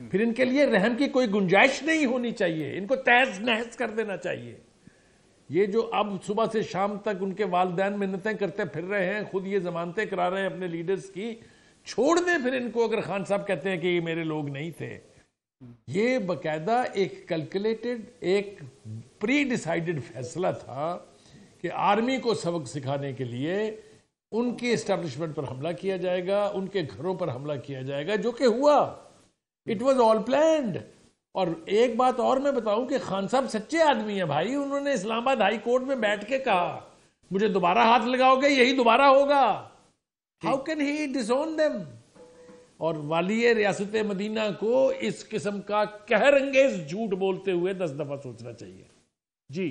پھر ان کے لیے رحم کی کوئی گنجائش نہیں ہونی چاہیے، ان کو تہز نہز کر دینا چاہیے۔ یہ جو اب صبح سے شام تک ان کے والدین منتیں کرتے پھر رہے ہیں، خود یہ ضمانتیں کرا رہے ہیں اپنے لیڈرز کی، چھوڑ دیں پھر ان کو۔ اگر خان صاحب کہتے ہیں کہ یہ میرے لوگ نہیں تھے، یہ باقاعدہ ایک کیلکولیٹڈ، ایک پری ڈیسائیڈڈ فیصلہ تھا کہ آرمی کو سبق سکھانے کے لیے ان کی اسٹیبلشمنٹ پر حملہ کیا جائے گا، ان کے گھروں پر حملہ کیا جائے گا، جو کہ ہوا۔ It was all planned. اور ایک بات اور میں بتاؤں کہ خان صاحب سچے آدمی ہیں بھائی، انہوں نے اسلام آباد ہائی کورٹ میں بیٹھ کے کہا مجھے دوبارہ ہاتھ لگاؤ گے یہی دوبارہ ہوگا۔ How can he disown them? اور والی ریاست مدینہ کو اس قسم کا قہر انگیز جھوٹ بولتے ہوئے 10 دفعہ سوچنا چاہیے۔ جی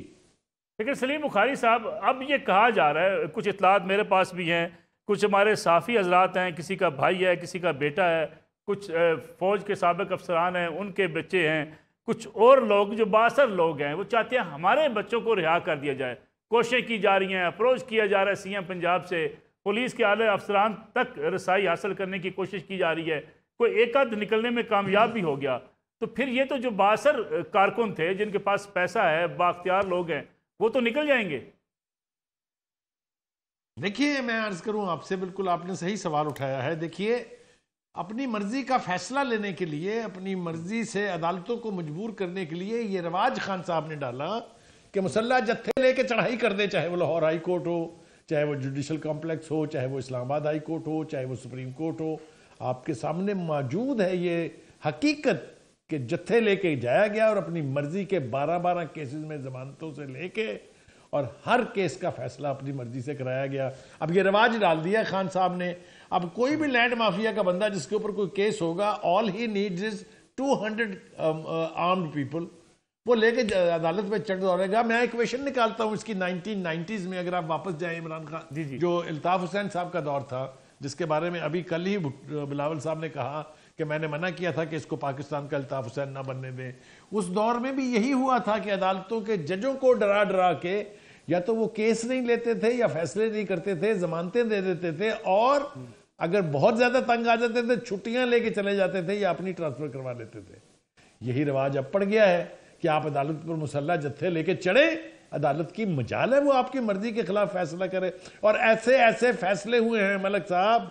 لیکن سلیم بخاری صاحب، اب یہ کہا جا رہا ہے، کچھ اطلاعات میرے پاس بھی ہیں، کچھ ہمارے صحافی حضرات ہیں، کسی کا بھائی ہے، کسی کا بیٹا ہے، کچھ فوج کے سابق افسران ہیں، ان کے بچے ہیں، کچھ اور لوگ جو بااثر لوگ ہیں، وہ چاہتے ہیں ہمارے بچوں کو رہا کر دیا جائے۔ کوششیں کی جا رہی ہیں، اپروچ کیا جا رہا ہے سی ایم پنجاب سے، پولیس کے اعلی افسران تک رسائی حاصل کرنے کی کوشش کی جا رہی ہے، کوئی ایک آدھ نکلنے میں کامیاب بھی ہو گیا۔ تو پھر یہ تو جو بااثر کارکن تھے، جن کے پاس پیسہ ہے، بااختیار لوگ ہیں، وہ تو نکل جائیں گے۔ دیکھیے میں عرض کروں آپ سے، بالکل آپ نے صحیح سوال اٹھایا ہے۔ دیکھیے اپنی مرضی کا فیصلہ لینے کے لیے، اپنی مرضی سے عدالتوں کو مجبور کرنے کے لیے یہ رواج خان صاحب نے ڈالا کہ مسلح جتھے لے کے چڑھائی کر دے، چاہے وہ لاہور ہائی کورٹ ہو، چاہے وہ جوڈیشل کمپلیکس ہو، چاہے وہ اسلام آباد ہائی کورٹ ہو، چاہے وہ سپریم کورٹ ہو۔ آپ کے سامنے موجود ہے یہ حقیقت کہ جتھے لے کے جایا گیا اور اپنی مرضی کے 12 کیسز میں ضمانتوں سے لے کے، اور ہر کیس کا فیصلہ اپنی مرضی سے کرایا گیا۔ اب یہ رواج ڈال دیا خان صاحب نے۔ اب کوئی بھی لینڈ مافیا کا بندہ جس کے اوپر کوئی کیس ہوگا، all he needs is 200 armed people، وہ لے کے عدالت میں چڑھ دوڑے گا۔ میں ایکویشن نکالتا ہوں اس کی 1990s میں، اگر آپ واپس جائیں عمران خان، جو الطاف حسین صاحب کا دور تھا، جس کے بارے میں ابھی کل ہی بلاول صاحب نے کہا کہ میں نے منع کیا تھا کہ اس کو پاکستان کا الطاف حسین نہ بننے دیں۔ اس دور میں بھی یہی ہوا تھا کہ عدالتوں کے ججوں کو ڈرا ڈرا کے یا تو وہ کیس نہیں لیتے تھے یا فیصلے نہیں کرتے تھے، ضمانتیں دے دیتے تھے، اور اگر بہت زیادہ تنگ آ جاتے تھے چھٹیاں لے کے چلے جاتے تھے یا اپنی ٹرانسفر کروا لیتے تھے۔ یہی رواج اب پڑ گیا ہے کہ آپ عدالت پر مسلح جتھے لے کے چڑھے، عدالت کی مجال ہے وہ آپ کی مرضی کے خلاف فیصلہ کرے۔ اور ایسے ایسے فیصلے ہوئے ہیں ملک صاحب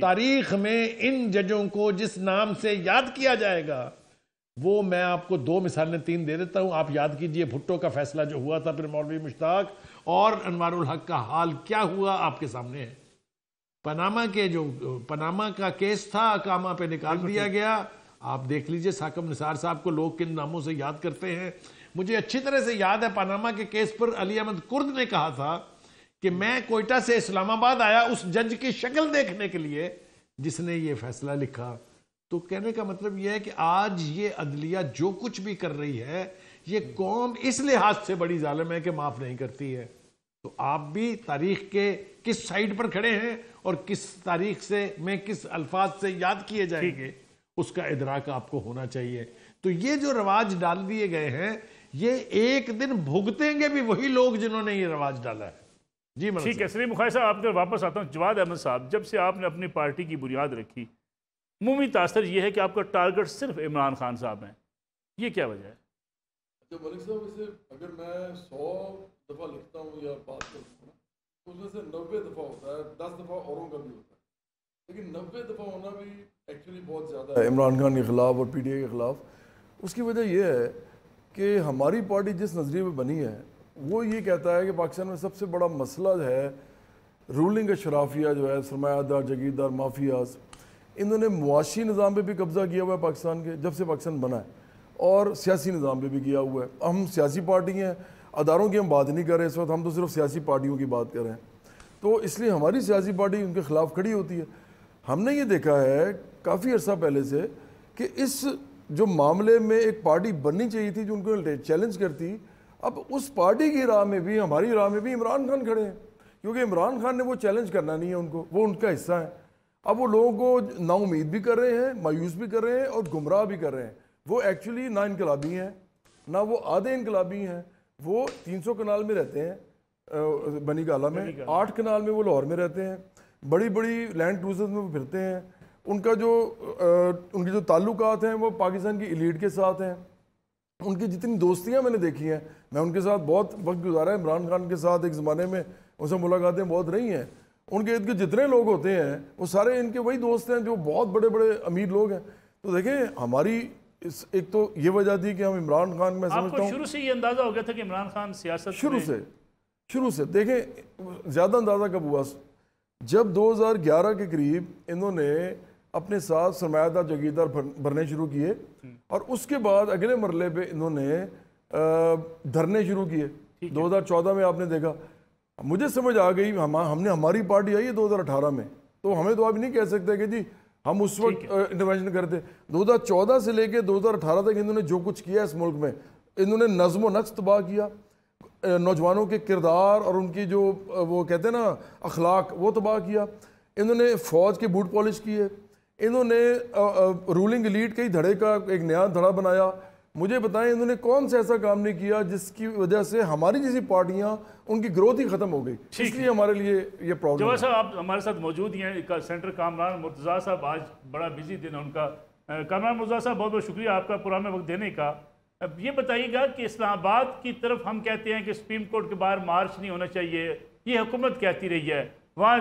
تاریخ میں، ان ججوں کو جس نام سے یاد کیا جائے گا، وہ میں آپ کو 2 مثالیں 3 دے دیتا ہوں۔ آپ یاد کیجئے بھٹو کا فیصلہ جو ہوا تھا، پھر مولوی مشتاق اور انوار الحق کا حال کیا ہوا آپ کے سامنے ہے۔ پاناما کا کیس تھا، اقامہ پہ نکال دیا گیا۔ آپ دیکھ لیجئے ثاقب نثار صاحب کو لوگ کن ناموں سے یاد کرتے ہیں۔ مجھے اچھی طرح سے یاد ہے پاناما کے کیس پر علی احمد کرد نے کہا تھا کہ میں کوئٹہ سے اسلام آباد آیا اس جج کی شکل دیکھنے کے لیے جس نے یہ فیصلہ لکھا۔ تو کہنے کا مطلب یہ ہے کہ آج یہ عدلیہ جو کچھ بھی کر رہی ہے، یہ قوم اس لحاظ سے بڑی ظالم ہے کہ معاف نہیں کرتی ہے۔ تو آپ بھی تاریخ کے کس سائیڈ پر کھڑے ہیں اور کس تاریخ سے میں کس الفاظ سے یاد کیے جائیں گے، اس کا ادراک آپ کو ہونا چاہیے۔ تو یہ جو رواج ڈال دیے گئے ہیں، یہ ایک دن بھگتیں گے بھی وہی لوگ جنہوں نے یہ رواج ڈالا ہے۔ جی ٹھیک ہے سلیم بخاری صاحب، آپ کے واپس آتا ہوں۔ جواد احمد صاحب، جب سے آپ نے اپنی پارٹی کی بنیاد رکھی، عمومی تاثر یہ ہے کہ آپ کا ٹارگٹ صرف عمران خان صاحب ہیں، یہ کیا وجہ ہے؟ ملک صاحب، اسے اگر میں 100 دفعہ لکھتا ہوں یا بات کرتا ہوں تو اس میں سے 90 دفعہ ہوتا ہے، 10 دفعہ اوروں کا بھی ہوتا ہے، لیکن 90 دفعہ ہونا بھی ایکچولی بہت زیادہ ہے عمران خان کے خلاف اور پی ٹی آئی کے خلاف۔ اس کی وجہ یہ ہے کہ ہماری پارٹی جس نظریے میں بنی ہے وہ یہ کہتا ہے کہ پاکستان میں سب سے بڑا مسئلہ جو ہے رولنگ اشرافیہ جو ہے، سرمایہ دار جگیردار مافیاز، انہوں نے معاشی نظام پہ بھی قبضہ کیا ہوا ہے پاکستان کے جب سے پاکستان بنا ہے، اور سیاسی نظام پہ بھی کیا ہوا ہے۔ ہم سیاسی پارٹی ہیں، اداروں کی ہم بات نہیں کر رہے اس وقت، ہم تو صرف سیاسی پارٹیوں کی بات کر رہے ہیں۔ تو اس لیے ہماری سیاسی پارٹی ان کے خلاف کھڑی ہوتی ہے۔ ہم نے یہ دیکھا ہے کافی عرصہ پہلے سے کہ اس جو معاملے میں ایک پارٹی بننی چاہیے تھی جو ان کو چیلنج کرتی، اب اس پارٹی کی راہ میں بھی، ہماری راہ میں بھی عمران خان کھڑے ہیں، کیونکہ عمران خان نے وہ چیلنج کرنا نہیں ہے ان کو، وہ ان کا حصہ ہے۔ اب وہ لوگوں کو نا امید بھی کر رہے ہیں، مایوس بھی کر رہے ہیں اور گمراہ بھی کر رہے ہیں۔ وہ ایکچولی نہ انقلابی ہیں، نہ وہ آدھے انقلابی ہیں، وہ 300 کنال میں رہتے ہیں بنی گالہ میں، 8 کنال میں وہ لاہور میں رہتے ہیں، بڑی بڑی لینڈ کروزرز میں وہ پھرتے ہیں، ان کا جو ان کے جو تعلقات ہیں وہ پاکستان کی ایلیٹ کے ساتھ ہیں. ان کی جتنی دوستیاں میں نے دیکھی ہیں, میں ان کے ساتھ بہت وقت گزارا ہے. عمران خان کے ساتھ ایک زمانے میں ان سے ملاقاتیں بہت رہی ہیں. ان کے ارد گرد جتنے لوگ ہوتے ہیں وہ سارے ان کے وہی دوست ہیں جو بہت بڑے بڑے امیر لوگ ہیں. تو دیکھیں ہماری ایک تو یہ وجہ تھی کہ ہم عمران خان میں آپ سمجھتا کو ہوں شروع سے یہ اندازہ ہو گیا تھا کہ عمران خان سیاست شروع سے دیکھیں زیادہ اندازہ کب ہوا, جب 2011 کے قریب انہوں نے اپنے ساتھ سرمایہ دار جاگیردار بھرنے شروع کیے, اور اس کے بعد اگلے مرحلے پہ انہوں نے دھرنے شروع کیے. 2014 میں آپ نے دیکھا, مجھے سمجھ آ گئی, ہم نے ہماری پارٹی آئی ہے 2018 میں, تو ہمیں تو آپ نہیں کہہ سکتے کہ جی ہم اس وقت انٹرونشن کرتے. 2014 سے لے کے 2018 تک انہوں نے جو کچھ کیا اس ملک میں, انہوں نے نظم و نسق تباہ کیا, نوجوانوں کے کردار اور ان کی جو وہ کہتے ہیں نا اخلاق وہ تباہ کیا. انہوں نے فوج کے بوٹ پالش کیے, انہوں نے رولنگ ایلیٹ کے ہی دھڑے کا ایک نیا دھڑا بنایا. مجھے بتائیں انہوں نے کون سا ایسا کام نہیں کیا جس کی وجہ سے ہماری جیسی پارٹیاں ان کی گروتھ ہی ختم ہو گئی. اس لیے ہمارے لیے یہ پرابلم جواد صاحب آپ ہمارے ساتھ موجود ہیں. سینٹر کامران مرتضیٰ صاحب, آج بڑا بزی دن ہے ان کا. کامران مرتضیٰ صاحب بہت بہت شکریہ آپ کا پرانا وقت دینے کا. اب یہ بتائیے گا کہ اسلام آباد کی طرف ہم کہتے ہیں کہ سپریم کورٹ کے باہر مارچ نہیں ہونا چاہیے, یہ حکومت کہتی رہی ہے, وہاں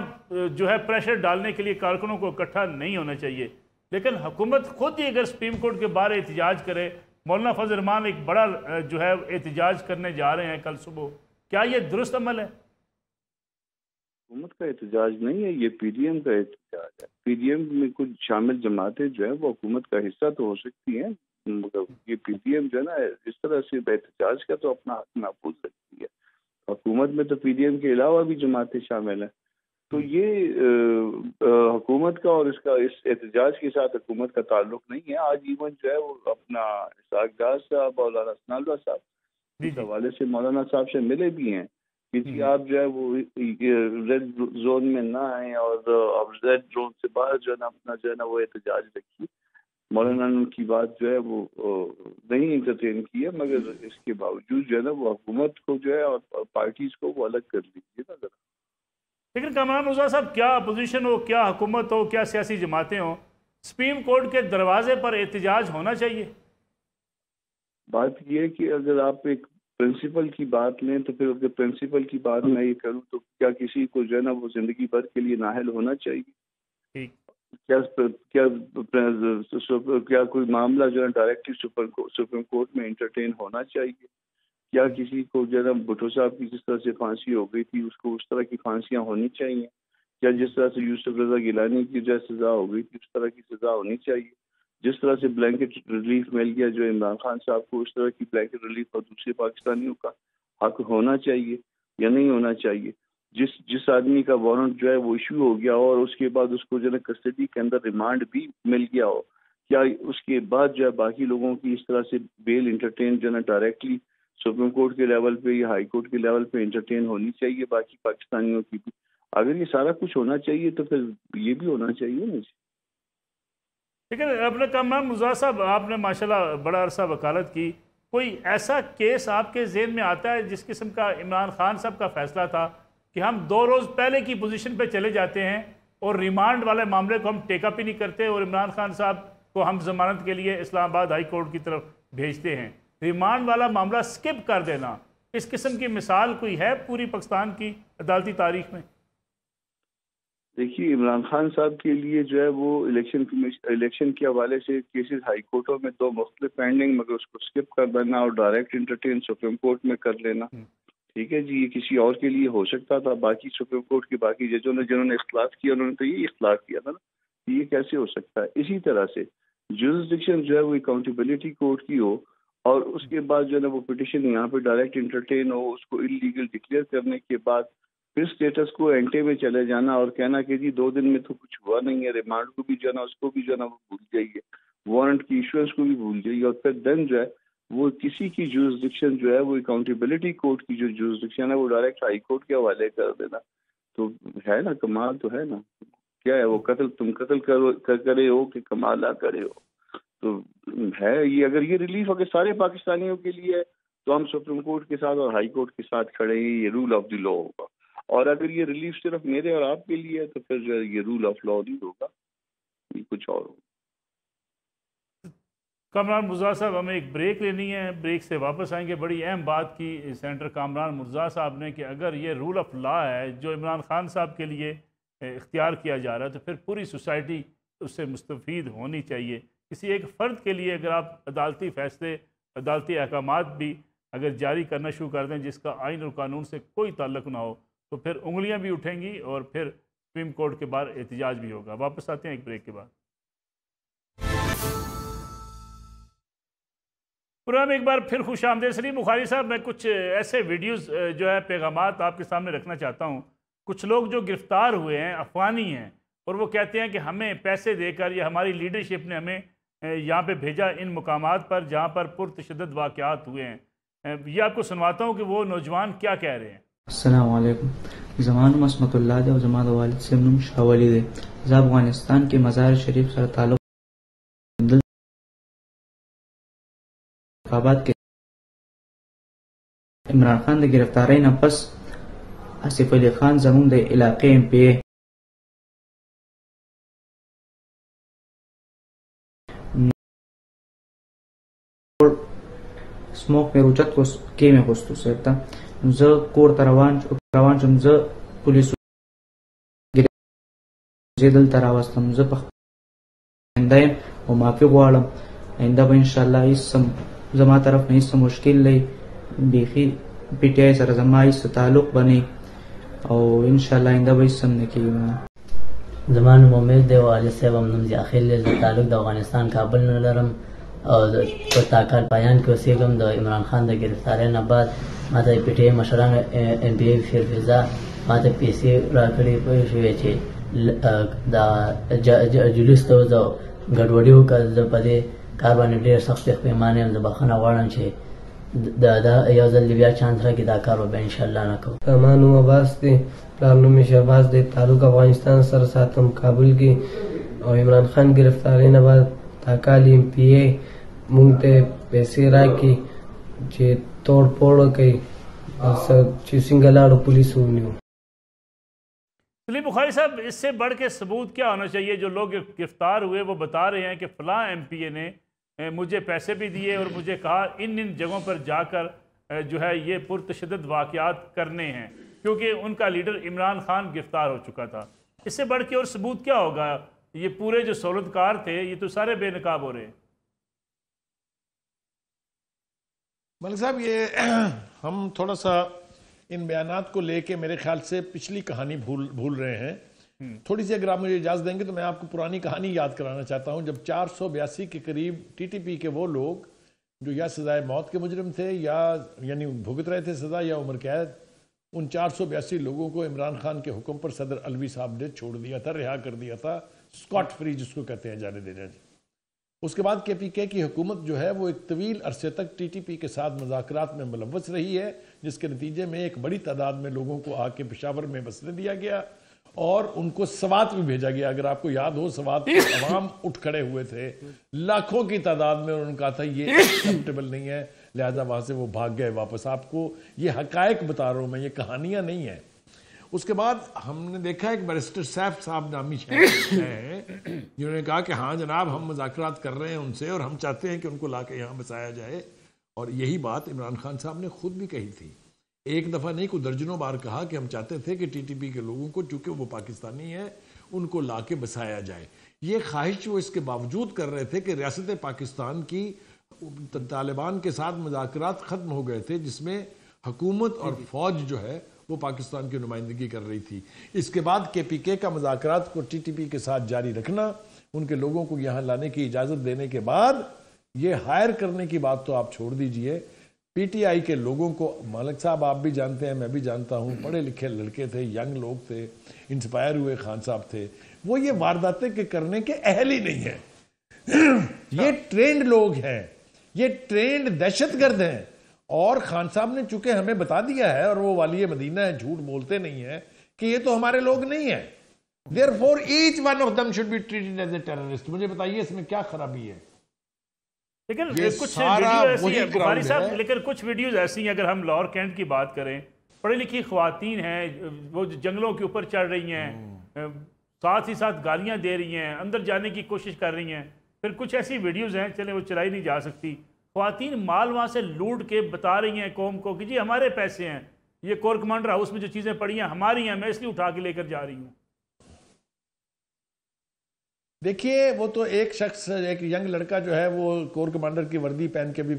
جو ہے پریشر ڈالنے کے لیے کارکنوں کو اکٹھا نہیں ہونا چاہیے, لیکن حکومت خود ہی اگر سپریم کورٹ کے باہر احتجاج کرے, مولانا فضل الرحمان ایک بڑا جو ہے احتجاج کرنے جا رہے ہیں کل صبح, کیا یہ درست عمل ہے؟ حکومت کا احتجاج نہیں ہے, یہ پی ڈی ایم کا احتجاج ہے. پی ڈی ایم میں کچھ شامل جماعتیں جو ہیں وہ حکومت کا حصہ تو ہو سکتی ہیں, مگر یہ پی ڈی ایم جو ہے نا اس طرح سے احتجاج کا تو اپنا حق محفوظ رکھتی ہے. حکومت میں تو پی ڈی ایم کے علاوہ بھی جماعتیں شامل ہیں. تو یہ حکومت کا اور اس احتجاج کے ساتھ حکومت کا تعلق نہیں ہے. آج ایون جو ہے وہ اپنا اسحاق ڈار صاحب, مولانا حسن اللہ صاحب اس حوالے سے مولانا صاحب سے ملے بھی ہیں کہ آپ جو ہے وہ ریڈ زون میں نہ آئیں اور اب ریڈ زون سے باہر جو ہے نا اپنا جو ہے نا وہ احتجاج رکھیے. مولانا نے ان کی بات جو ہے وہ نہیں انٹرٹین کی ہے, مگر اس کے باوجود جو ہے نا وہ حکومت کو جو ہے اور پارٹیز کو وہ الگ کر لیجیے نا ذرا. لیکن کامران مرتضیٰ صاحب, کیا اپوزیشن ہو, کیا حکومت ہو, کیا سیاسی جماعتیں ہوں, سپریم کورٹ کے دروازے پر احتجاج ہونا چاہیے؟ بات یہ ہے کہ اگر آپ ایک پرنسپل کی بات لیں تو پھر اگر پرنسپل کی بات میں یہ کروں تو کیا کسی کو جو ہے نا وہ زندگی بھر کے لیے نااہل ہونا چاہیے؟ کیا کوئی معاملہ جو ہے ڈائریکٹلی سپریم کورٹ میں انٹرٹین ہونا چاہیے؟ کیا کسی کو جو ہے نا بھٹو صاحب کی جس طرح سے پھانسی ہو گئی تھی اس کو اس طرح کی پھانسیاں ہونی چاہیے؟ کیا جس طرح سے یوسف رضا گیلانی کی جو سزا ہو گئی تھی اس طرح کی سزا ہونی چاہیے؟ جس طرح سے بلینکٹ ریلیف مل گیا جو عمران خان صاحب کو, اس طرح کی بلینکٹ ریلیف اور دوسرے پاکستانیوں کا حق ہونا چاہیے یا نہیں ہونا چاہیے؟ جس آدمی کا وارنٹ جو ہے وہ ایشو ہو گیا اور اس کے بعد اس کو جو ہے کسٹڈی کے اندر ریمانڈ بھی مل گیا ہو, کیا اس کے بعد جو ہے باقی لوگوں کی اس طرح سے بیل انٹرٹین جو ہے نا ڈائریکٹلی سپریم کورٹ کے لیول پہ یا ہائی کورٹ کے لیول پہ انٹرٹین ہونی چاہیے باقی پاکستانیوں کی بھی؟ اگر یہ سارا کچھ ہونا چاہیے تو پھر یہ بھی ہونا چاہیے نا. لیکن اپنے کامران مرتضیٰ صاحب, آپ نے ماشاءاللہ بڑا عرصہ وکالت کی, کوئی ایسا کیس آپ کے ذہن میں آتا ہے جس قسم کا عمران خان صاحب کا فیصلہ تھا کہ ہم 2 روز پہلے کی پوزیشن پہ چلے جاتے ہیں اور ریمانڈ والے معاملے کو ہم ٹیک اپ ہی نہیں کرتے اور عمران خان صاحب کو ہم ضمانت کے لیے اسلام آباد ہائی کورٹ کی طرف بھیجتے ہیں؟ ریمانڈ والا معاملہ سکپ کر دینا, اس قسم کی مثال کوئی ہے پوری پاکستان کی عدالتی تاریخ میں؟ دیکھیے عمران خان صاحب کے لیے جو ہے وہ الیکشن کے حوالے سے کیسز ہائی کورٹوں میں 2 مختلف پینڈنگ, مگر اس کو سکپ کر دینا اور ڈائریکٹ انٹرٹین سپریم کورٹ میں کر لینا, ٹھیک ہے جی, یہ کسی اور کے لیے ہو سکتا تھا. باقی سپریم کورٹ کے باقی ججوں نے جنہوں نے اختلاف کیا انہوں نے تو یہ اختلاف کیا تھا نا, یہ کیسے ہو سکتا ہے؟ اسی طرح سے جورسڈکشن جو ہے وہ اکاؤنٹیبلٹی کورٹ کی ہو اور اس کے بعد جو ہے نا وہ پٹیشن یہاں پہ ڈائریکٹ انٹرٹین ہو, اس کو انلیگل ڈکلیئر کرنے کے بعد پھر اسٹیٹس کو اینٹے میں چلے جانا اور کہنا کہ جی 2 دن میں تو کچھ ہوا نہیں ہے, ریمانڈ کو بھی جو ہے نا اس کو بھی جو ہے نا وہ بھول جائیے, وارنٹ کی ایشورنس کو بھی بھول جائیے, اور پھر دین جو ہے وہ کسی کی جورسڈکشن جو ہے وہ اکاؤنٹیبلٹی کورٹ کی جو جورسڈکشن ہے وہ ڈائریکٹ ہائی کورٹ کے حوالے کر دینا. تو ہے نا, کمال تو ہے نا. کیا ہے وہ تم قتل کرے ہو کہ کمال نہ کرے ہو, تو ہے یہ. اگر یہ ریلیف اگر سارے پاکستانیوں کے لیے ہے تو ہم سپریم کورٹ کے ساتھ اور ہائی کورٹ کے ساتھ کھڑے ہیں, یہ رول آف دی لا ہوگا. اور اگر یہ ریلیف صرف میرے اور آپ کے لیے ہے تو پھر جو ہے یہ رول آف لا نہیں ہوگا. یہ کچھ اور ہو. کامران مرزا صاحب ہمیں ایک بریک لینی ہے، بریک سے واپس آئیں گے. بڑی اہم بات کی سینیٹر کامران مرزا صاحب نے کہ اگر یہ رول آف لا ہے جو عمران خان صاحب کے لیے اختیار کیا جا رہا ہے تو پھر پوری سوسائٹی اس سے مستفید ہونی چاہیے. کسی ایک فرد کے لیے اگر آپ عدالتی فیصلے، عدالتی احکامات بھی اگر جاری کرنا شروع کر دیں جس کا آئین اور قانون سے کوئی تعلق نہ ہو تو پھر انگلیاں بھی اٹھیں گی اور پھر سپریم کورٹ کے باہر احتجاج بھی ہوگا. واپس آتے ہیں ایک بریک کے بعد. پروگرام ایک بار پھر خوش آمدید. سلیم بخاری صاحب، میں کچھ ایسے ویڈیوز جو ہے پیغامات آپ کے سامنے رکھنا چاہتا ہوں. کچھ لوگ جو گرفتار ہوئے ہیں افغانی ہیں اور وہ کہتے ہیں کہ ہمیں پیسے دے کر یا ہماری لیڈرشپ نے ہمیں یہاں پہ بھیجا ان مقامات پر جہاں پر پرتشدد واقعات ہوئے ہیں. یہ آپ کو سنواتا ہوں کہ وہ نوجوان کیا کہہ رہے ہیں. السلام علیکم. زمان مسمت اللہ دے اور زمان والد سے منم شاہ ولی دے. افغانستان کے مزار شریف سر تعلق آباد کے عمران خان دے گرفتاری نہ پس آصف علی خان زمون دے علاقے ایم پی اے سموک میں روچت کو کے میں خوستو سیتا ز کور تروان چم ز پولیس زیدل تراوستم ز پخ اندائم و معافی غوالم آئندہ با انشاءاللہ اس زما طرف نہیں اس مشکل لئی بیخی پی ٹی آئی سر زما اس تعلق بنی اور انشاءاللہ آئندہ با اس نکی زمان مومید دے و علی صاحب امنمزی اخیل لے تعلق دا افغانستان کابل نلرم اور پر تاکال پایان کے وسیقم دا عمران خان دا گرفتارین بعد ماتا P T I مشران M P اے فیر فضا ماتا پی سی راکڑی پوشوی چی دا جلوس تو دا گڑوڑیو کا دا پدے کاربانی ډیر سخت پیمانه هم د بخښنه غواړم چې دا یو ځل بیا چانس راکړي دا کار به انشاءالله نه کوو. زما نوم عباس دی، پلار نوم یې شهباز دی، تعلق افغانستان سره ساتم کابل کې. او عمران خان ګرفتارۍ نه بعد دا کال ایم پی اے مونږ ته پیسې راکړي چې توڑ پوڑ کوي چې څنګه لاړو پولیسو ونیو. سلیم بخاری صاحب، اس سے بڑھ کے ثبوت کیا ہونا چاہیے؟ جو لوگ گرفتار ہوئے وہ بتا رہے ہیں کہ فلاں ایم پی اے نے مجھے پیسے بھی دیے اور مجھے کہا ان جگہوں پر جا کر جو ہے یہ پرتشدد واقعات کرنے ہیں کیونکہ ان کا لیڈر عمران خان گرفتار ہو چکا تھا. اس سے بڑھ کے اور ثبوت کیا ہوگا؟ یہ پورے جو سہولتکار تھے یہ تو سارے بے نقاب ہو رہے ہیں. ملک صاحب، یہ ہم تھوڑا سا ان بیانات کو لے کے میرے خیال سے پچھلی کہانی بھول رہے ہیں. تھوڑی سی اگر آپ مجھے اجازت دیں گے تو میں آپ کو پرانی کہانی یاد کرانا چاہتا ہوں. جب 482 کے قریب ٹی ٹی پی کے وہ لوگ جو یا سزائے موت کے مجرم تھے یا یعنی بھگت رہے تھے سزا یا عمر قید، ان 482 لوگوں کو عمران خان کے حکم پر صدر علوی صاحب نے چھوڑ دیا تھا، رہا کر دیا تھا، اسکاٹ فری جس کو کہتے ہیں، جانے دینا جی. اس کے بعد کے پی کے کی حکومت جو ہے وہ ایک طویل عرصے تک ٹی ٹی پی کے ساتھ مذاکرات میں ملوث رہی ہے، جس کے نتیجے میں ایک بڑی تعداد میں لوگوں کو آ کے پشاور میں بسنے دیا گیا اور ان کو سوات بھی بھیجا گیا. اگر آپ کو یاد ہو، سوات کے عوام اٹھ کھڑے ہوئے تھے لاکھوں کی تعداد میں، اور انہوں نے کہا تھا یہ ایکسیپٹیبل نہیں ہے، لہذا وہاں سے وہ بھاگ گئے واپس. آپ کو یہ حقائق بتا رہا ہوں میں، یہ کہانیاں نہیں ہیں. اس کے بعد ہم نے دیکھا ایک بیرسٹر سیف صاحب نامی ہیں جنہوں نے کہا کہ ہاں جناب ہم مذاکرات کر رہے ہیں ان سے اور ہم چاہتے ہیں کہ ان کو لا کے یہاں بسایا جائے. اور یہی بات عمران خان صاحب نے خود بھی کہی تھی، ایک دفعہ نہیں کوئی درجنوں بار کہا کہ ہم چاہتے تھے کہ ٹی ٹی پی کے لوگوں کو، چونکہ وہ پاکستانی ہیں، ان کو لا کے بسایا جائے. یہ خواہش وہ اس کے باوجود کر رہے تھے کہ ریاست پاکستان کی طالبان کے ساتھ مذاکرات ختم ہو گئے تھے جس میں حکومت اور فوج جو ہے وہ پاکستان کی نمائندگی کر رہی تھی. اس کے بعد کے پی کے کا مذاکرات کو ٹی ٹی پی کے ساتھ جاری رکھنا، ان کے لوگوں کو یہاں لانے کی اجازت دینے کے بعد یہ ہائر کرنے کی بات تو آپ چھوڑ دیجئے. پی ٹی آئی کے لوگوں کو، ملک صاحب آپ بھی جانتے ہیں، میں بھی جانتا ہوں، پڑھے لکھے لڑکے تھے، ینگ لوگ تھے، انسپائر ہوئے خان صاحب تھے، وہ یہ وارداتیں کے کرنے کے اہل ہی نہیں ہیں. یہ ٹرینڈ لوگ ہیں، یہ ٹرینڈ دہشت گرد ہیں. اور خان صاحب نے چونکہ ہمیں بتا دیا ہے، اور وہ والی مدینہ ہے، جھوٹ بولتے نہیں ہیں، کہ یہ تو ہمارے لوگ نہیں ہیں. Therefore each one of them should be treated as a terrorist. مجھے بتائیے اس میں کیا خرابی ہے؟ لیکن کچھ ویڈیو ایسی ہیں بخاری صاحب، لیکن کچھ ویڈیوز ایسی ہیں، اگر ہم لاہور کینٹ کی بات کریں، پڑھی لکھی خواتین ہیں، وہ جنگلوں کے اوپر چڑھ رہی ہیں، ساتھ ہی ساتھ گالیاں دے رہی ہیں، اندر جانے کی کوشش کر رہی ہیں. پھر کچھ ایسی ویڈیوز ہیں چلیں وہ چلائی نہیں جا سکتی، خواتین مال وہاں سے لوٹ کے بتا رہی ہیں قوم کو کہ جی ہمارے پیسے ہیں، یہ کور کمانڈر ہاؤس میں جو چیزیں پڑی ہیں ہماری ہیں، میں اس لیے اٹھا کے لے کر جا رہی ہوں. دیکھیے وہ تو ایک شخص، ایک ینگ لڑکا جو ہے وہ کور کمانڈر کی وردی پہن کے بھی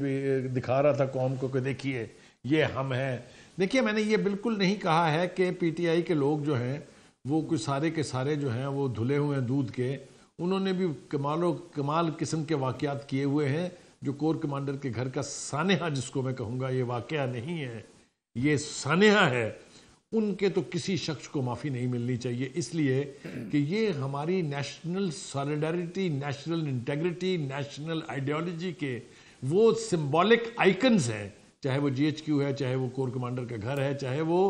دکھا رہا تھا قوم کو کہ دیکھیے یہ ہم ہیں. دیکھیے میں نے یہ بالکل نہیں کہا ہے کہ پی ٹی آئی کے لوگ جو ہیں وہ کچھ سارے کے سارے جو ہیں وہ دھلے ہوئے ہیں دودھ کے. انہوں نے بھی کمال قسم کے واقعات کیے ہوئے ہیں. جو کور کمانڈر کے گھر کا سانحہ جس کو میں کہوں گا، یہ واقعہ نہیں ہے، یہ سانحہ ہے. ان کے تو کسی شخص کو معافی نہیں ملنی چاہیے، اس لیے کہ یہ ہماری national solidarity, national integrity, national ideology کے وہ سمبولک آئیکنز ہیں. چاہے وہ جی ایچ کیو ہے، چاہے وہ کور کمانڈر کا گھر ہے، چاہے وہ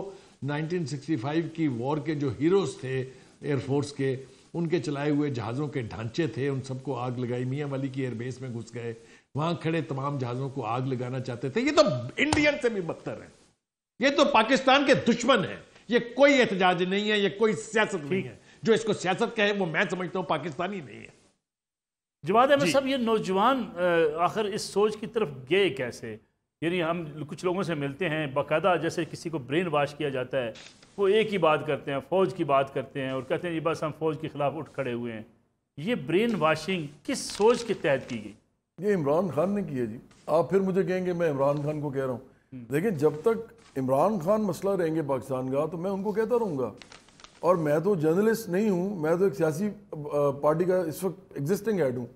1965 کی وار کے جو ہیروز تھے ایئر فورس کے، ان کے چلائے ہوئے جہازوں کے ڈھانچے تھے، ان سب کو آگ لگائی. میاں والی کی ایئر بیس میں گھس گئے، وہاں کھڑے تمام جہازوں کو آگ لگانا چاہتے تھے. یہ تو انڈین سے بھی بدتر ہے، یہ تو پاکستان کے دشمن ہیں. یہ کوئی احتجاج نہیں ہے، یہ کوئی سیاست نہیں ہے. جو اس کو سیاست کہے وہ میں سمجھتا ہوں پاکستانی نہیں ہے. جواد احمد صاحب، یہ نوجوان آخر اس سوچ کی طرف گئے کیسے؟ یعنی ہم کچھ لوگوں سے ملتے ہیں، باقاعدہ جیسے کسی کو برین واش کیا جاتا ہے، وہ ایک ہی بات کرتے ہیں، فوج کی بات کرتے ہیں اور کہتے ہیں جی بس ہم فوج کے خلاف اٹھ کھڑے ہوئے ہیں. یہ برین واشنگ کس سوچ کے تحت کی گئی؟ یہ عمران خان نے کی ہے جی. آپ پھر مجھے کہیں گے میں عمران خان کو کہہ رہا ہوں، لیکن جب تک عمران خان مسئلہ رہیں گے پاکستان کا تو میں ان کو کہتا رہوں گا. اور میں تو جرنلسٹ نہیں ہوں، میں تو ایک سیاسی پارٹی کا اس وقت ایگزسٹنگ ہیڈ ہوں.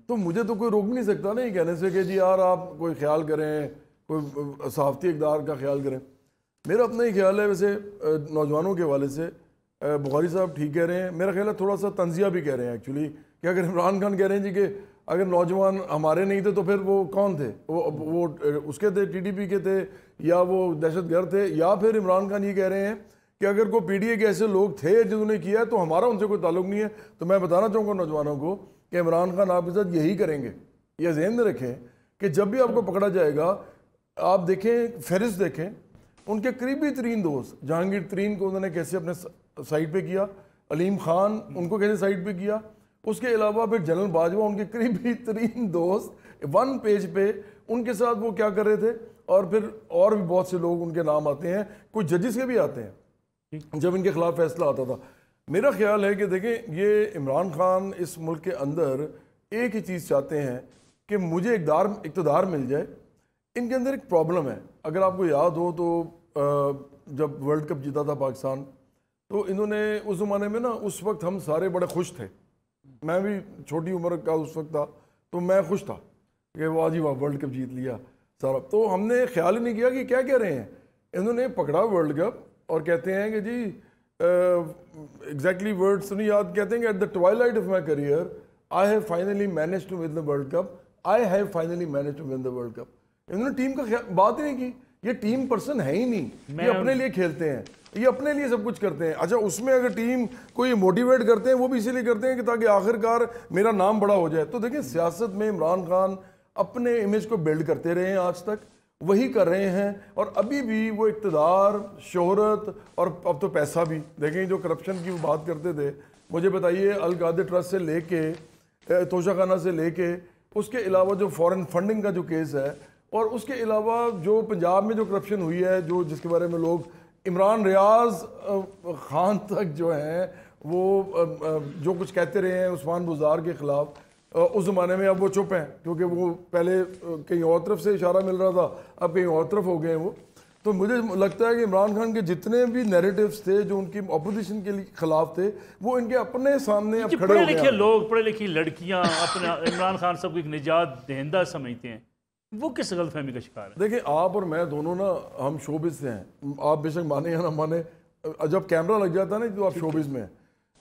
تو مجھے تو کوئی روک نہیں سکتا نا یہ کہنے سے کہ جی یار آپ کوئی خیال کریں، کوئی صحافتی اقدار کا خیال کریں. میرا اپنا ہی خیال ہے. ویسے نوجوانوں کے حوالے سے بخاری صاحب ٹھیک کہہ رہے ہیں، میرا خیال ہے تھوڑا سا تنزیہ بھی کہہ رہے ہیں ایکچولی، کہ اگر عمران خان کہہ رہے ہیں جی کہ اگر نوجوان ہمارے نہیں تھے تو پھر وہ کون تھے؟ وہ اس کے تھے، ٹی ڈی پی کے تھے، یا وہ دہشت گرد تھے. یا پھر عمران خان یہ کہہ رہے ہیں کہ اگر کوئی پی ڈی اے کے ایسے لوگ تھے جنہوں نے کیا ہے تو ہمارا ان سے کوئی تعلق نہیں ہے. تو میں بتانا چاہوں گا نوجوانوں کو کہ عمران خان آپ کے ساتھ یہی کریں گے. یہ ذہن میں رکھیں کہ جب بھی آپ کو پکڑا جائے گا، آپ دیکھیں فہرست دیکھیں ان کے قریبی ترین دوست، جہانگیر ترین کو انہوں نے کیسے اپنے سائٹ پہ کیا، علیم خان ان کو کیسے سائٹ پہ کیا، اس کے علاوہ پھر جنرل باجوہ ان کے قریبی ترین دوست 1 پیج پہ ان کے ساتھ وہ کیا کر رہے تھے. اور پھر اور بھی بہت سے لوگ ان کے نام آتے ہیں، کچھ ججز کے بھی آتے ہیں جب ان کے خلاف فیصلہ آتا تھا. میرا خیال ہے کہ دیکھیں یہ عمران خان اس ملک کے اندر ایک ہی چیز چاہتے ہیں کہ مجھے اقتدار مل جائے. ان کے اندر ایک پرابلم ہے. اگر آپ کو یاد ہو تو جب ورلڈ کپ جیتا تھا پاکستان تو انہوں نے اس زمانے میں نا، اس وقت ہم سارے بڑے خوش تھے، میں بھی چھوٹی عمر کا اس وقت تھا تو میں خوش تھا کہ واہ جی واہ ورلڈ کپ جیت لیا سارا. تو ہم نے خیال ہی نہیں کیا کہ کیا کہہ رہے ہیں. انہوں نے پکڑا ورلڈ کپ اور کہتے ہیں کہ جی ایگزیکٹلی ورڈز نہیں یاد، کہتے ہیں کہ at the twilight of my career I have finally manage to win the world cup, I have finally manage to win the world cup. انہوں نے ٹیم کا بات ہی نہیں کی. یہ ٹیم پرسن ہے ہی نہیں، یہ اپنے لیے کھیلتے ہیں، یہ اپنے لیے سب کچھ کرتے ہیں. اچھا اس میں اگر ٹیم کوئی موٹیویٹ کرتے ہیں وہ بھی اسی لیے کرتے ہیں کہ تاکہ آخرکار میرا نام بڑا ہو جائے. تو دیکھیں سیاست میں عمران خان اپنے امیج کو بلڈ کرتے رہے ہیں، آج تک وہی کر رہے ہیں، اور ابھی بھی وہ اقتدار، شہرت اور اب تو پیسہ بھی. دیکھیں جو کرپشن کی وہ بات کرتے تھے، مجھے بتائیے القادر ٹرسٹ سے لے کے توشہ خانہ سے لے کے اس کے علاوہ جو فورن فنڈنگ کا جو کیس ہے، اور اس کے علاوہ جو پنجاب میں جو کرپشن ہوئی ہے، جو جس کے بارے میں لوگ عمران ریاض خان تک جو ہیں وہ جو کچھ کہتے رہے ہیں عثمان بزدار کے خلاف، اس زمانے میں اب وہ چپ ہیں کیونکہ وہ پہلے کہیں اور طرف سے اشارہ مل رہا تھا، اب کہیں اور طرف ہو گئے ہیں وہ. تو مجھے لگتا ہے کہ عمران خان کے جتنے بھی نیریٹیوز تھے جو ان کی اپوزیشن کے خلاف تھے، وہ ان کے اپنے سامنے اب کھڑے ہو گئے ہیں. پڑھے لکھے لوگ، پڑھے لکھی لڑکیاں اپنا عمران خان صاحب کو ایک نجات دہندہ سمجھتے ہیں، وہ کس غلط فہمی کا شکار ہے؟ دیکھیں آپ اور میں دونوں نا ہم شوبز سے ہیں، آپ بے شک مانے یا نہ مانے، جب کیمرہ لگ جاتا ہے نا تو آپ شوبز میں ہیں،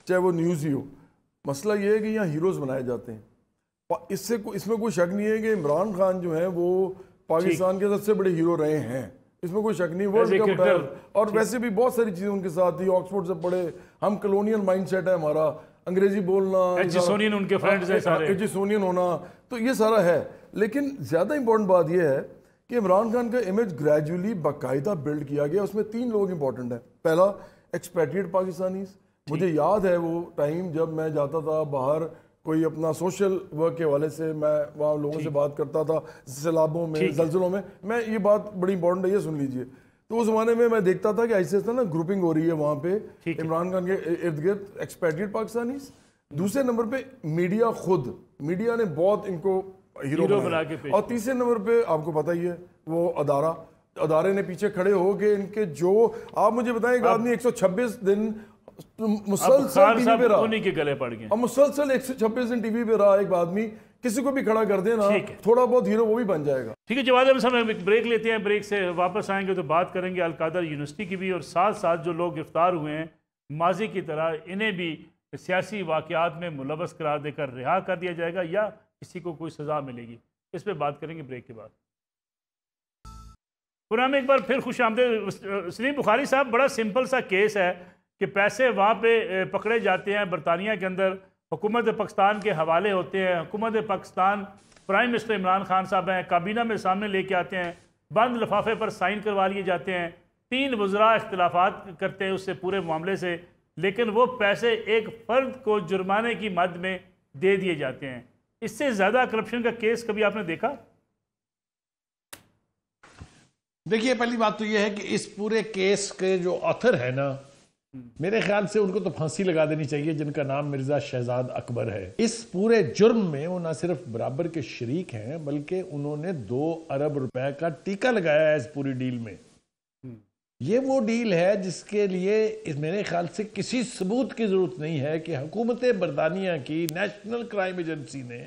چاہے وہ نیوز ہی ہو. مسئلہ یہ ہے کہ یہاں ہیروز بنائے جاتے ہیں. اس میں کوئی شک نہیں ہے کہ عمران خان جو ہیں وہ پاکستان کے سب سے بڑے ہیرو رہے ہیں، اس میں کوئی شک نہیں. ورلڈ کپ اٹھایا اور ویسے بھی بہت ساری چیزیں ان کے ساتھ تھی، آکسفورڈ سے پڑھے، ہم کلونیل مائنڈ سیٹ ہے ہمارا، انگریزی بولنا، ایجسونین ان کے فرینڈز ہیں سارے، ایجسونین ہونا، تو یہ سارا ہے. لیکن زیادہ امپورٹنٹ بات یہ ہے کہ عمران خان کا امیج گریجولی باقاعدہ بلڈ کیا گیا. اس میں 3 لوگ امپورٹنٹ ہیں. پہلا ایکسپیٹریٹ پاکستانیز، مجھے یاد ہے وہ ٹائم جب میں جاتا تھا باہر کوئی اپنا سوشل ورک کے حوالے سے، میں وہاں لوگوں سے بات کرتا تھا، سیلابوں میں، زلزلوں میں یہ بات بڑی امپورٹنٹ ہے، یہ سن لیجئے. تو اس زمانے میں دیکھتا تھا کہ ایسے نا گروپنگ ہو رہی ہے وہاں پہ عمران خان کے ارد گرد ایکسپیٹریٹ پاکستانیز. دوسرے نمبر پہ میڈیا نے بہت ان کو ہیرو بنا کے، اور تیسرے نمبر پہ آپ کو پتہ ہی ہے وہ ادارے نے پیچھے کھڑے ہو کے ان کے جو آپ مجھے بتائیں ایک آدمی 126 دن مسلسل ٹی وی پہ رہا، انہی کے گلے پڑ گئے، اور مسلسل 126 دن ٹی وی پہ رہا ایک آدمی، کسی کو بھی کھڑا کر دے نا تھوڑا بہت ہیرو وہ بھی بن جائے گا. ٹھیک ہے جواد احمد صاحب، ہم ایک بریک لیتے ہیں، بریک سے واپس آئیں گے تو بات کریں گے القادر یونیورسٹی کی بھی، اور ساتھ ساتھ جو لوگ گرفتار ہوئے ہیں ماضی کی طرح انہیں بھی سیاسی واقعات میں ملوث قرار دے کر رہا کر دیا جائے گا یا کسی کو کوئی سزا ملے گی، اس پہ بات کریں گے بریک کے بعد. پروگرام میں ایک بار پھر خوش آمدید. سلیم بخاری صاحب، بڑا سمپل سا کیس ہے کہ پیسے وہاں پہ پکڑے جاتے ہیں برطانیہ کے اندر، حکومت پاکستان کے حوالے ہوتے ہیں، حکومت پاکستان پرائم منسٹر عمران خان صاحب ہیں، کابینہ میں سامنے لے کے آتے ہیں، بند لفافے پر سائن کروا لیے جاتے ہیں، 3 وزراء اختلافات کرتے ہیں اس سے پورے معاملے سے، لیکن وہ پیسے ایک فرد کو جرمانے کی مد میں دے دیے جاتے ہیں. اس سے زیادہ کرپشن کا کیس کبھی آپ نے دیکھا؟ دیکھیے، پہلی بات تو یہ ہے کہ اس پورے کیس کے جو آتھر ہے نا، میرے خیال سے ان کو تو پھانسی لگا دینی چاہیے، جن کا نام مرزا شہزاد اکبر ہے. اس پورے جرم میں وہ نہ صرف برابر کے شریک ہیں بلکہ انہوں نے 2 ارب روپے کا ٹیکہ لگایا ہے اس پوری ڈیل میں. یہ وہ ڈیل ہے جس کے لیے میرے خیال سے کسی ثبوت کی ضرورت نہیں ہے کہ حکومت برطانیہ کی نیشنل کرائم ایجنسی نے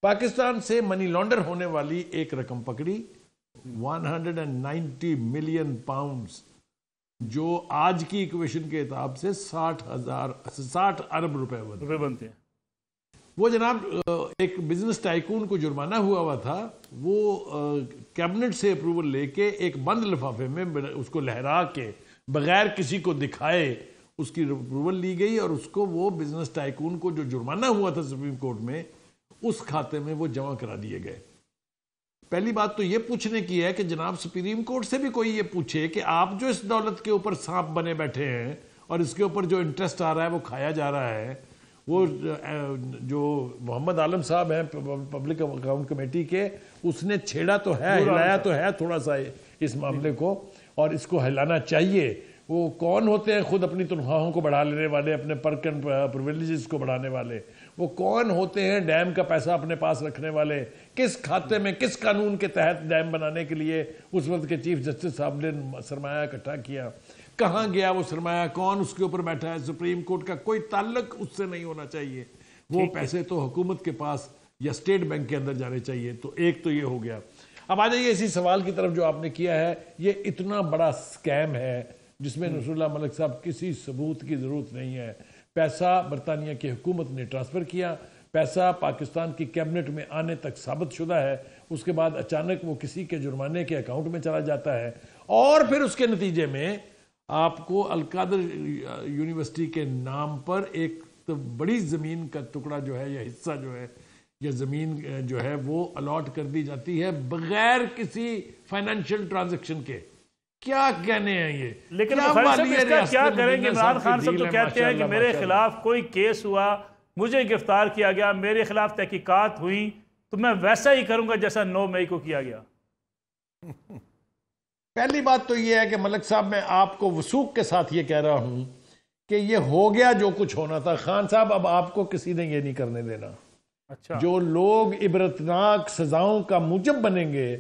پاکستان سے منی لانڈر ہونے والی ایک رقم پکڑی، 190 ملین پاؤنڈز، جو آج کی ایکویشن کے اعتبار سے 60 ارب روپے بنتے ہیں. وہ جناب ایک بزنس ٹائکون کو جرمانہ ہوا تھا، وہ کیبنٹ سے اپروول لے کے ایک بند لفافے میں اس کو لہرا کے بغیر کسی کو دکھائے اس کی اپروول لی گئی، اور اس کو وہ بزنس ٹائکون کو جو جرمانہ ہوا تھا سپریم کورٹ میں اس کھاتے میں وہ جمع کرا دیے گئے. پہلی بات تو یہ پوچھنے کی ہے کہ جناب سپریم کورٹ سے بھی کوئی یہ پوچھے کہ آپ جو اس دولت کے اوپر سانپ بنے بیٹھے ہیں اور اس کے اوپر جو انٹرسٹ آ رہا ہے وہ کھایا جا رہا ہے. وہ جو محمد عالم صاحب ہیں پبلک اکاؤنٹ کمیٹی کے، اس نے چھیڑا تو ہے، ہلایا تو ہے تھوڑا سا اس معاملے کو، اور اس کو ہلانا چاہیے. وہ کون ہوتے ہیں خود اپنی تنخواہوں کو بڑھا لینے والے، اپنے پرک اینڈ پرویلیجز کو بڑھانے والے؟ وہ کون ہوتے ہیں ڈیم کا پیسہ اپنے پاس رکھنے والے؟ کس کھاتے میں کس قانون کے تحت ڈیم بنانے کے لیے اس وقت کے چیف جسٹس صاحب نے سرمایہ اکٹھا کیا؟ کہاں گیا وہ سرمایہ؟ کون اس کے اوپر بیٹھا ہے؟ سپریم کورٹ کا کوئی تعلق اس سے نہیں ہونا چاہیے. وہ پیسے تو حکومت کے پاس یا اسٹیٹ بینک کے اندر جانے چاہیے. تو ایک تو یہ ہو گیا. اب آ جائیے اسی سوال کی طرف جو آپ نے کیا ہے. یہ اتنا بڑا سکیم ہے جس میں نصر اللہ ملک صاحب کسی ثبوت کی ضرورت نہیں ہے. پیسہ برطانیہ کی حکومت نے ٹرانسفر کیا، پیسہ پاکستان کی کیبنٹ میں آنے تک ثابت شدہ ہے، اس کے بعد اچانک وہ کسی کے جرمانے کے اکاؤنٹ میں چلا جاتا ہے، اور پھر اس کے نتیجے میں آپ کو القادر یونیورسٹی کے نام پر ایک بڑی زمین کا ٹکڑا جو ہے یا حصہ جو ہے یا زمین جو ہے وہ الاٹ کر دی جاتی ہے بغیر کسی فائنینشیل ٹرانزیکشن کے. کیا کہنے ہیں یہ؟ لیکن بخاری صاحب اس کا کیا کریں گے؟ عمران خان صاحب تو کہتے ہیں کہ میرے خلاف کوئی کیس ہوا، مجھے گرفتار کیا گیا، میرے خلاف تحقیقات ہوئی تو میں ویسا ہی کروں گا جیسا 9 مئی کو کیا گیا. پہلی بات تو یہ ہے کہ ملک صاحب میں آپ کو وثوق کے ساتھ یہ کہہ رہا ہوں کہ یہ ہو گیا جو کچھ ہونا تھا. خان صاحب اب آپ کو کسی نے یہ نہیں کرنے دینا. اچھا، جو لوگ عبرتناک سزاؤں کا موجب بنیں گے،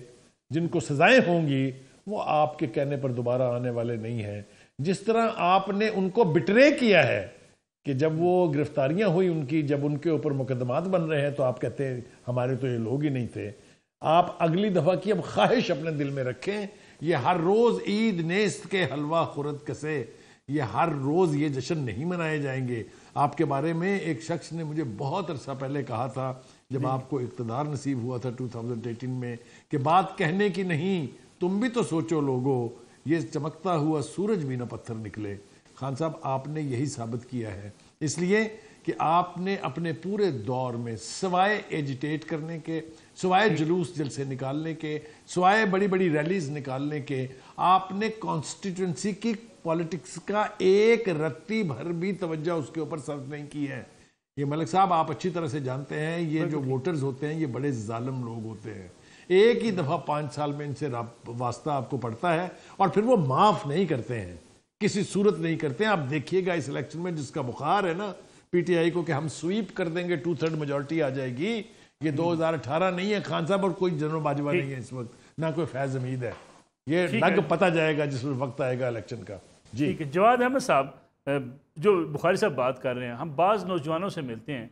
جن کو سزائیں ہوں گی، وہ آپ کے کہنے پر دوبارہ آنے والے نہیں ہیں. جس طرح آپ نے ان کو بٹرے کیا ہے کہ جب وہ گرفتاریاں ہوئی ان کی، جب ان کے اوپر مقدمات بن رہے ہیں تو آپ کہتے ہیں ہمارے تو یہ لوگ ہی نہیں تھے. آپ اگلی دفعہ کی اب خواہش اپنے دل میں رکھیں. یہ ہر روز عید نیست کے حلوہ خورد کسے، یہ ہر روز یہ جشن نہیں منائے جائیں گے. آپ کے بارے میں ایک شخص نے مجھے بہت عرصہ پہلے کہا تھا جب آپ کو اقتدار نصیب ہوا تھا 2018 میں کہ بات کہنے کی نہیں، تم بھی تو سوچو لوگو، یہ چمکتا ہوا سورج بھی نہ پتھر نکلے. خان صاحب آپ نے یہی ثابت کیا ہے، اس لیے کہ آپ نے اپنے پورے دور میں سوائے ایجیٹیٹ کرنے کے، سوائے جلوس جلسے نکالنے کے، سوائے بڑی بڑی ریلیز نکالنے کے، آپ نے کانسٹیٹوئنسی کی پالیٹکس کا ایک رتی بھر بھی توجہ اس کے اوپر صرف نہیں کی ہے. یہ ملک صاحب آپ اچھی طرح سے جانتے ہیں یہ جو ووٹرز ہوتے ہیں یہ بڑے ظالم لوگ ہوتے ہیں. ایک ہی دفعہ 5 سال میں ان سے واسطہ آپ کو پڑتا ہے اور پھر وہ معاف نہیں کرتے ہیں, کسی صورت نہیں کرتے ہیں. آپ دیکھیے گا اس الیکشن میں جس کا بخار ہے نا پی ٹی آئی کو کہ ہم سویپ کر دیں گے 2/3 میجورٹی آ جائے گی, یہ 2018 نہیں ہے خان صاحب, اور کوئی جنرل باجوہ نہیں ہے اس وقت, نہ کوئی فیض حمید ہے. یہ لگ پتہ جائے گا جس وقت آئے گا الیکشن کا. جی ٹھیک ہے. جواد احمد صاحب, جو بخاری صاحب بات کر رہے ہیں, ہم بعض نوجوانوں سے ملتے ہیں,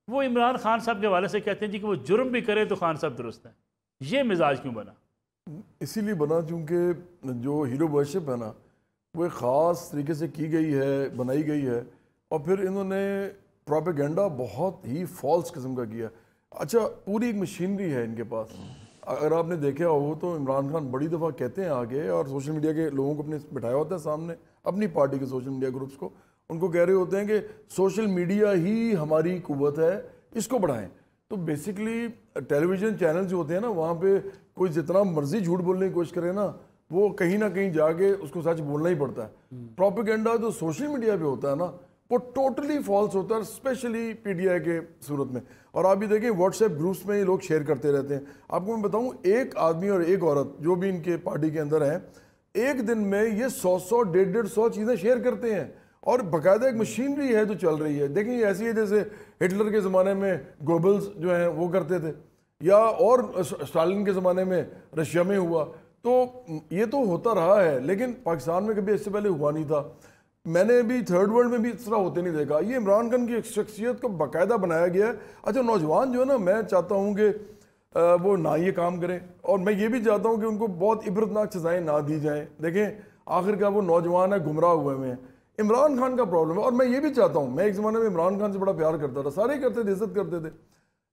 وہ عمران خان صاحب کے حوالے سے کہتے ہیں جی کہ وہ جرم بھی کرے تو خان صاحب درست ہیں. یہ مزاج کیوں بنا؟ اسی لیے بنا چونکہ جو ہیرو ورشپ ہے نا وہ ایک خاص طریقے سے کی گئی ہے, بنائی گئی ہے, اور پھر انہوں نے پروپیگنڈا بہت ہی فالس قسم کا کیا. اچھا پوری ایک مشینری ہے ان کے پاس. اگر آپ نے دیکھا ہو تو عمران خان بڑی دفعہ کہتے ہیں آگے, اور سوشل میڈیا کے لوگوں کو اپنے بٹھایا ہوتا ہے سامنے, اپنی پارٹی کے سوشل میڈیا گروپس کو, ان کو کہہ رہے ہوتے ہیں کہ سوشل میڈیا ہی ہماری قوت ہے, اس کو بڑھائیں. تو بیسکلی ٹیلی ویژن چینل جو ہوتے ہیں نا وہاں پہ کوئی جتنا مرضی جھوٹ بولنے کی کوشش کرے نا وہ کہیں نہ کہیں جا کے اس کو سچ بولنا ہی پڑتا ہے. پروپیگنڈا جو سوشل میڈیا پہ ہوتا ہے نا وہ ٹوٹلی فالس ہوتا ہے, اسپیشلی پی ٹی آئی کے صورت میں. اور آپ بھی دیکھیں واٹس ایپ گروپس میں یہ لوگ شیئر کرتے رہتے ہیں. آپ کو میں بتاؤں ایک آدمی اور ایک عورت جو بھی ان کے پارٹی کے اندر ہیں ایک دن میں یہ 100 150 چیزیں شیئر کرتے ہیں, اور باقاعدہ ایک مشینری ہے جو چل رہی ہے. دیکھیں یہ ایسی ہے جیسے ہٹلر کے زمانے میں گوبلز جو ہیں وہ کرتے تھے, یا اور اسٹالن کے زمانے میں رشیا میں ہوا. تو یہ تو ہوتا رہا ہے لیکن پاکستان میں کبھی اس سے پہلے ہوا نہیں تھا. میں نے بھی تھرڈ ورلڈ میں بھی اس طرح ہوتے نہیں دیکھا. یہ عمران خان کی ایک شخصیت کو باقاعدہ بنایا گیا ہے. اچھا نوجوان جو ہے نا میں چاہتا ہوں کہ وہ نہ یہ کام کریں, اور میں یہ بھی چاہتا ہوں کہ ان کو بہت عبرتناک سزائیں نہ دی جائیں. دیکھیں آخر کا وہ نوجوان ہے, گمراہ ہوئے ہوئے ہیں. عمران خان کا پرابلم ہے, اور میں یہ بھی چاہتا ہوں, میں ایک زمانے میں عمران خان سے بڑا پیار کرتا تھا, سارے کرتے تھے, عزت کرتے تھے.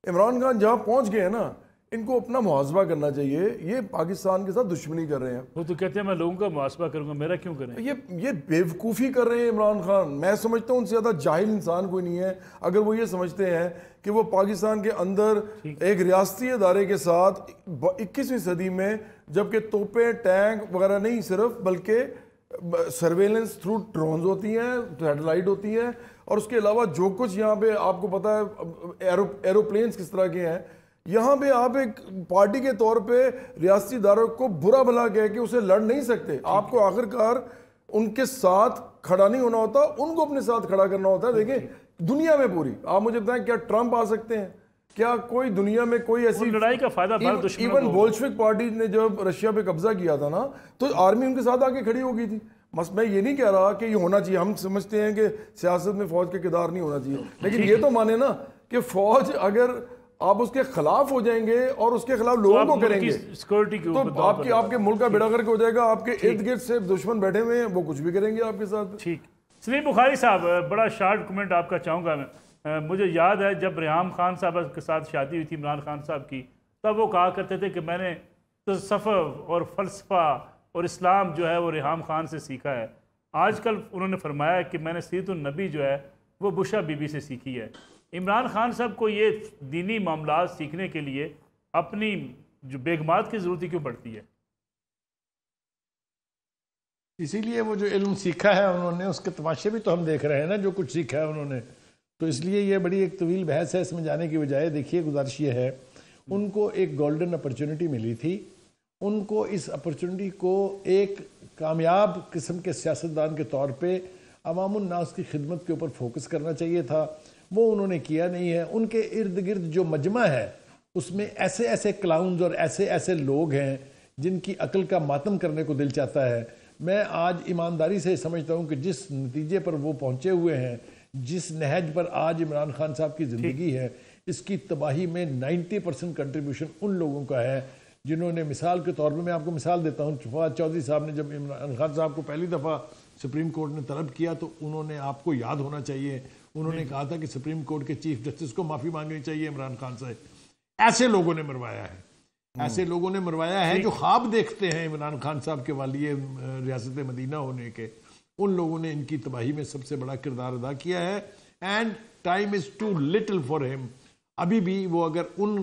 عمران خان جہاں پہنچ گئے ہیں نا ان کو اپنا محاسبہ کرنا چاہیے. یہ پاکستان کے ساتھ دشمنی کر رہے ہیں. وہ تو کہتے ہیں میں لوگوں کا محاسبہ کروں گا, میرا کیوں کریں؟ یہ بیوقوفی کر رہے ہیں عمران خان. میں سمجھتا ہوں ان سے زیادہ جاہل انسان کوئی نہیں ہے اگر وہ یہ سمجھتے ہیں کہ وہ پاکستان کے اندر ایک ریاستی ادارے کے ساتھ 21ویں صدی میں, جبکہ توپیں ٹینک وغیرہ نہیں صرف بلکہ سرویلنس تھرو ڈرونز ہوتی ہیں, سیٹلائٹ ہوتی ہیں, اور اس کے علاوہ جو کچھ یہاں پہ آپ کو پتا ہے ایروپلینز کس طرح کے ہیں, یہاں پہ آپ ایک پارٹی کے طور پہ ریاستی اداروں کو برا بھلا کہہ کے اسے لڑ نہیں سکتے. آپ کو آخرکار ان کے ساتھ کھڑا نہیں ہونا ہوتا, ان کو اپنے ساتھ کھڑا کرنا ہوتا ہے. دیکھیں دنیا میں پوری, آپ مجھے بتائیں کیا ٹرمپ آ سکتے ہیں؟ کیا کوئی دنیا میں کوئی ایسی لڑائی کا فائدہ ایون بولشوک پارٹی نے جب رشیا پہ قبضہ کیا تھا نا تو آرمی ان کے ساتھ آ کے کھڑی ہو گئی تھی. بس میں یہ نہیں کہہ رہا کہ یہ ہونا چاہیے, ہم سمجھتے ہیں کہ سیاست میں فوج کا کردار نہیں ہونا چاہیے, لیکن یہ تو مانے نا کہ فوج اگر آپ اس کے خلاف ہو جائیں گے اور اس کے خلاف لوگوں کو کریں گے تو آپ کے ملک کا بیڑا گرک ہو جائے گا. آپ کے ارد گرد سے دشمن بیٹھے ہوئے ہیں, وہ کچھ بھی کریں گے آپ کے ساتھ. ٹھیک. سلیم بخاری صاحب بڑا شارٹ کمنٹ آپ کا چاہوں گا میں. مجھے یاد ہے جب ریحام خان صاحب کے ساتھ شادی ہوئی تھی عمران خان صاحب کی, تب وہ کہا کرتے تھے کہ میں نے تصوف اور فلسفہ اور اسلام جو ہے وہ ریحام خان سے سیکھا ہے. آج کل انہوں نے فرمایا کہ میں نے سیرت النبی جو ہے وہ بشا بی بی سے سیکھی ہے. عمران خان صاحب کو یہ دینی معاملات سیکھنے کے لیے اپنی جو بیگمات کی ضرورت کیوں پڑتی ہے؟ اسی لیے وہ جو علم سیکھا ہے انہوں نے اس کے تماشے بھی تو ہم دیکھ رہے ہیں نا, جو کچھ سیکھا ہے انہوں نے. تو اس لیے یہ بڑی ایک طویل بحث ہے, اس میں جانے کی بجائے دیکھیے گزارش یہ ہے, ان کو ایک گولڈن اپرچونٹی ملی تھی, ان کو اس اپرچونٹی کو ایک کامیاب قسم کے سیاستدان کے طور پہ عوام الناس کی خدمت کے اوپر فوکس کرنا چاہیے تھا. وہ انہوں نے کیا نہیں ہے. ان کے ارد گرد جو مجمع ہے اس میں ایسے ایسے کلاؤنز اور ایسے ایسے لوگ ہیں جن کی عقل کا ماتم کرنے کو دل چاہتا ہے. میں آج ایمانداری سے سمجھتا ہوں کہ جس نتیجے پر وہ پہنچے ہوئے ہیں, جس نہج پر آج عمران خان صاحب کی زندگی ہے, اس کی تباہی میں 90% کنٹریبیوشن ان لوگوں کا ہے جنہوں نے, مثال کے طور پر میں آپ کو مثال دیتا ہوں, فواد چودھری صاحب نے جب عمران خان صاحب کو پہلی دفعہ سپریم کورٹ نے طلب کیا تو انہوں نے, آپ کو یاد ہونا چاہیے, انہوں نے کہا تھا کہ سپریم کورٹ کے چیف جسٹس کو معافی مانگنی چاہیے عمران خان سے. ایسے لوگوں نے مروایا ہے, ایسے لوگوں نے مروایا ہے جو خواب دیکھتے ہیں عمران خان صاحب کے والی ریاست مدینہ ہونے کے. ان لوگوں نے ان کی تباہی میں سب سے بڑا کردار ادا کیا ہے. And time is too little for ہم. ابھی بھی وہ اگر ان